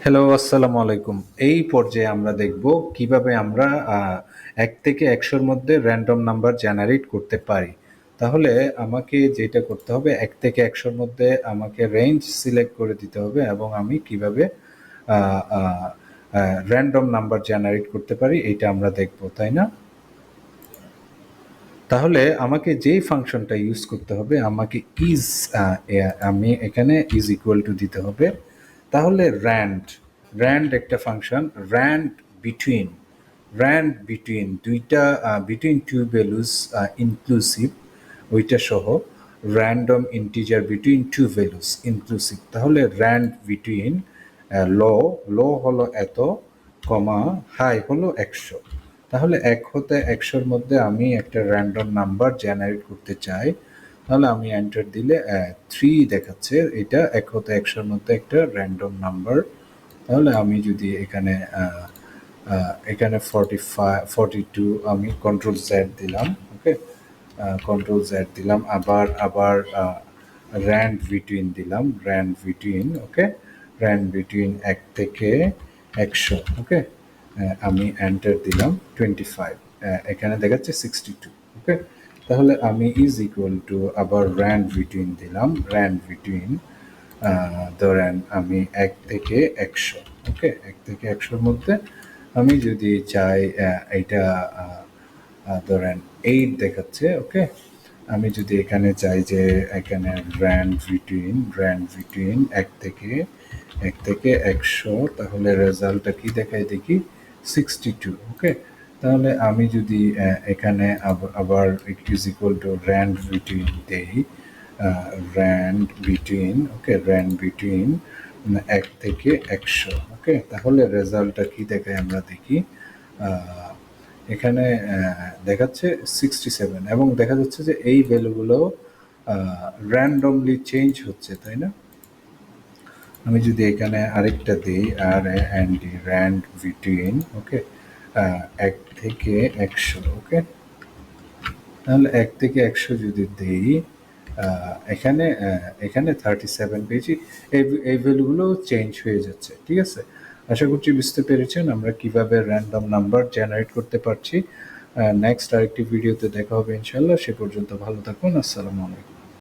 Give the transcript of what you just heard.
Hello, আসসালামু আলাইকুম। এই পর্যায়ে আমরা দেখব কিভাবে আমরা ১ থেকে ১০০ মধ্যে র‍্যান্ডম নাম্বার জেনারেট করতে পারি। তাহলে আমাকে যেটা করতে হবে ১ থেকে ১০০ মধ্যে আমাকে রেঞ্জ সিলেক্ট করে দিতে হবে এবং আমি কিভাবে আ আ আ র‍্যান্ডম নাম্বার জেনারেট করতে পারি এইটা আমরা দেখব, তাই না? তাহলে আমাকে যেই ফাংশনটা ইউজ করতে হবে আমাকে আমি এখানে ইজ ইকুয়াল টু দিতে হবে। তাহলে র্যান্ড একটা ফাংশন, বিটুইন দুইটা বিটুইন টু ভ্যালুস ইনক্লুসিভ, ওইটা সহ random integer between two values inclusive. তাহলে র্যান্ড বিটুইন লো হলো এত, কমা হাই হলো ১০০। তাহলে ১ হতে ১০০-র মধ্যে আমি একটা র্যান্ডম নাম্বার জেনারেট করতে চাই। তাহলে আমি এন্টার দিলে 3 দেখাচ্ছে। এটা ১ হতে ১০০-র মধ্যে একটা র্যান্ডম নাম্বার। তাহলে আমি যদি এখানে 42 আমি কন্ট্রোল জেড দিলাম, ওকে, কন্ট্রোল জেড দিলাম, আবার র্যান্ড বিটুইন, ওকে, র্যান্ড বিটুইন ১ থেকে ১০০, ওকে, আমি এন্টার দিলাম 25, এখানে দেখাচ্ছে 62, ওকে। তাহলে আমি ইজ ইকুয়াল টু আবার র্যান্ড বিটুইন দিলাম, র্যান্ড বিটুইন ধরেন আমি ১ থেকে ১০০, ওকে, ১ থেকে ১০০-র মধ্যে আমি যদি চাই এইটা ধরেন ৮ দেখাচ্ছে, ওকে। আমি যদি এখানে চাই যে এখানে র্যান্ড বিটুইন ১ থেকে ১০০, তাহলে রেজাল্টটা কি দেখায় দেখি, 62, ওকে। তাহলে আমি যদি এখানে আবার is equal to RAND between দেই, র্যান্ড বিটুইন ১ থেকে ১০০, ওকে। তাহলে রেজাল্টটা কি দেখায় আমরা দেখি, এখানে দেখাচ্ছে 67 এবং দেখা যাচ্ছে যে এই ভ্যালুগুলো র্যান্ডমলি চেঞ্জ হচ্ছে, তাই না? আমি যদি এখানে আরেকটা দিই, র্যান্ড বিটুইন, ওকে, ১ থেকে ১০০, ওকে। তাহলে ১ থেকে ১০০ যদি দিই, এখানে 37 পেয়েছি। এই ভ্যালুগুলো চেঞ্জ হয়ে যাচ্ছে, ঠিক আছে। আশা করছি বুঝতে পেরেছেন আমরা কিভাবে র্যান্ডম নাম্বার জেনারেট করতে পারছি। নেক্সট আরেকটি ভিডিওতে দেখা হবে ইনশাল্লাহ। সে পর্যন্ত ভালো থাকুন। আসসালামু আলাইকুম।